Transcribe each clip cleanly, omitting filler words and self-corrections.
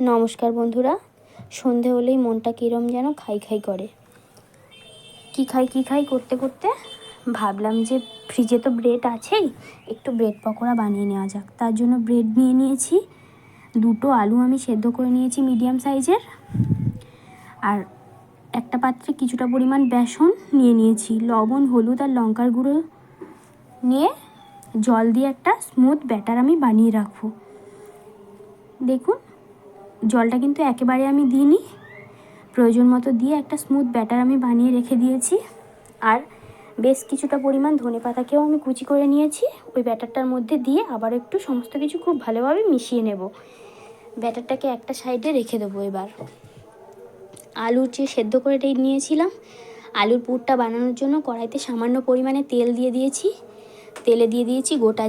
নমস্কার বন্ধুরা। সন্ধে হলেই মনটা কীরম যেন খাই খাই করে। কী খাই করতে করতে ভাবলাম যে ফ্রিজে তো ব্রেড আছেই, একটু ব্রেড পকোড়া বানিয়ে নেওয়া যাক। তার জন্য ব্রেড নিয়ে নিয়েছি, দুটো আলু আমি সেদ্ধ করে নিয়েছি মিডিয়াম সাইজের, আর একটা পাত্রে কিছুটা পরিমাণ বেসন নিয়ে নিয়েছি, লবণ, হলুদ আর লঙ্কার গুঁড়ো নিয়ে জল দিয়ে একটা স্মুথ ব্যাটার আমি বানিয়ে রাখবো। দেখুন, জলটা কিন্তু একেবারে আমি দিইনি, প্রয়োজন মতো দিয়ে একটা স্মুথ ব্যাটার আমি বানিয়ে রেখে দিয়েছি। আর বেশ কিছুটা পরিমাণ ধনেপাতাকেও আমি কুচি করে নিয়েছি, ওই ব্যাটারটার মধ্যে দিয়ে আবার একটু সমস্ত কিছু খুব ভালোভাবে মিশিয়ে নেব। ব্যাটারটাকে একটা সাইডে রেখে দেবো। এবার আলু যে সেদ্ধ করে নিয়েছিলাম, আলুর পুরটা বানানোর জন্য কড়াইতে সামান্য পরিমাণে তেল দিয়ে দিয়েছি। তেলে দিয়ে দিয়েছি গোটা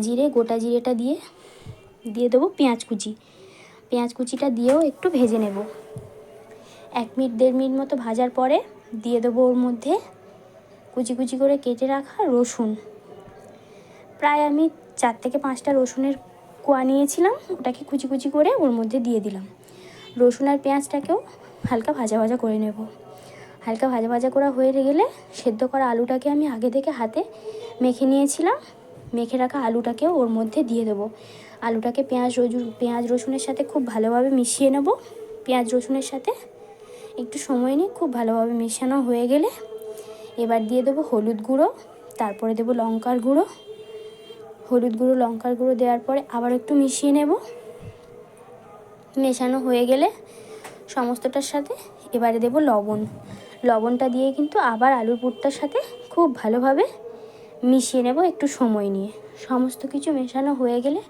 জিরেটা দিয়ে দেবো পেঁয়াজ কুচিটা দিয়েও একটু ভেজে নেব। 1-1.5 মিনিট মতো ভাজার পরে দিয়ে দেবো ওর মধ্যে কুচি করে কেটে রাখা রসুন। প্রায় আমি 4 থেকে 5টা রসুনের কোয়া নিয়েছিলাম, ওটাকে কুচি করে ওর মধ্যে দিয়ে দিলাম। রসুন আর পেঁয়াজটাকেও হালকা ভাজা করে নেব। হালকা ভাজা করা হয়ে গেলে সেদ্ধ করা আলুটাকে আমি আগে থেকে হাতে মেখে নিয়েছিলাম, মেখে রাখা আলুটাকেও ওর মধ্যে দিয়ে দেবো। আলুটাকে পেঁয়াজ রসুনের সাথে খুব ভালোভাবে মিশিয়ে নেব। পেঁয়াজ রসুনের সাথে একটু সময় নিয়ে খুব ভালোভাবে মেশানো হয়ে গেলে এবার দিয়ে দেবো হলুদ গুঁড়ো, তারপরে দেবো লঙ্কার গুঁড়ো। লঙ্কার গুঁড়ো দেওয়ার পরে আবার একটু মিশিয়ে নেব। মেশানো হয়ে গেলে সমস্তটার সাথে এবারে দেবো লবণটা দিয়ে কিন্তু আবার আলুর পুরটার সাথে খুব ভালোভাবে মিশিয়ে নেব একটু সময় নিয়ে। সমস্ত কিছু মেশানো হয়ে গেলে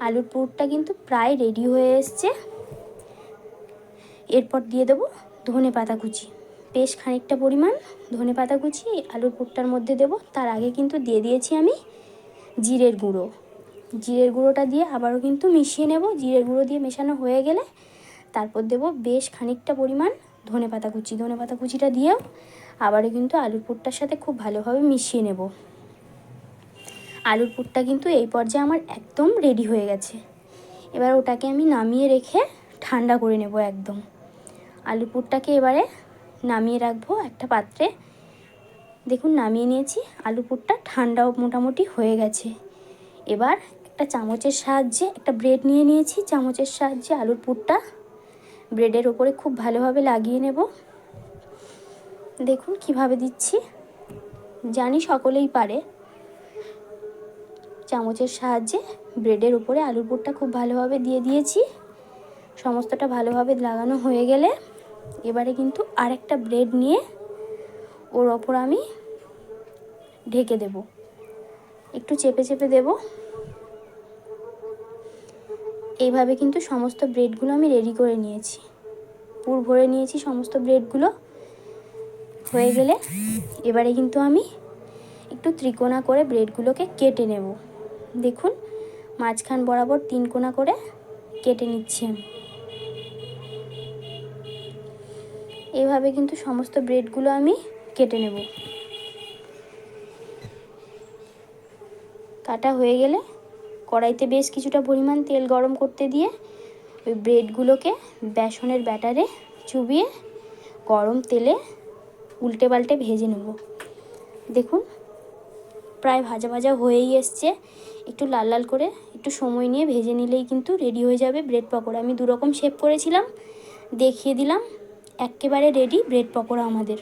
আলুর পুরটা কিন্তু প্রায় রেডি হয়ে এসছে। এরপর দিয়ে দেবো ধনেপাতা কুচি, বেশ খানিকটা পরিমাণ ধনেপাতা কুচি আলুর পুরটার মধ্যে দেব। তার আগে কিন্তু দিয়ে দিয়েছি আমি জিরের গুঁড়োটা দিয়ে আবারও কিন্তু মিশিয়ে নেব। জিরের গুঁড়ো দিয়ে মেশানো হয়ে গেলে তারপর দেব বেশ খানিকটা পরিমাণ ধনেপাতা কুচিটা দিয়েও আবারও কিন্তু আলুর পুরটার সাথে খুব ভালোভাবে মিশিয়ে নেব। আলুর পুরটা কিন্তু এই পর্যায়ে আমার একদম রেডি হয়ে গেছে। এবার ওটাকে আমি নামিয়ে রেখে ঠান্ডা করে নেব একদম। আলুর পুরটাকে এবারে নামিয়ে রাখবো একটা পাত্রে। দেখুন, নামিয়ে নিয়েছি। আলু পুরটা ঠান্ডাও মোটামুটি হয়ে গেছে। এবার একটা চামচের সাহায্যে একটা ব্রেড নিয়ে নিয়েছি, চামচের সাহায্যে আলুর পুরটা ব্রেডের ওপরে খুব ভালোভাবে লাগিয়ে নেব। দেখুন কিভাবে দিচ্ছি, জানি সকলেই পারে। চামচের সাহায্যে ব্রেডের উপরে আলুর পুরটা খুব ভালোভাবে দিয়ে দিয়েছি। সমস্তটা ভালোভাবে লাগানো হয়ে গেলে এবারে কিন্তু আরেকটা ব্রেড নিয়ে ওর ওপর আমি ঢেকে দেব, একটু চেপে দেব। এইভাবে কিন্তু সমস্ত ব্রেডগুলো আমি রেডি করে নিয়েছি, পুর ভরে নিয়েছি সমস্ত ব্রেডগুলো। হয়ে গেলে এবারে কিন্তু আমি একটু ত্রিকোণা করে ব্রেডগুলোকে কেটে নেব। দেখুন, মাঝখান বরাবর 3 কোণা করে কেটে নিচ্ছি আমি। এইভাবে কিন্তু সমস্ত ব্রেডগুলো আমি কেটে নেব। কাটা হয়ে গেলে কড়াইতে বেশ কিছুটা পরিমাণ তেল গরম করতে দিয়ে ওই ব্রেডগুলোকে বেসনের ব্যাটারে চুবিয়ে গরম তেলে উল্টে পাল্টে ভেজে নেব। দেখুন, প্রায় ভাজা হয়েই এসছে। একটু লাল করে একটু সময় নিয়ে ভেজে নিলেই কিন্তু রেডি হয়ে যাবে ব্রেড পকোড়া। আমি 2 রকম শেপ করেছিলাম, দেখিয়ে দিলাম। একেবারে রেডি ব্রেড পকোড়া আমাদের।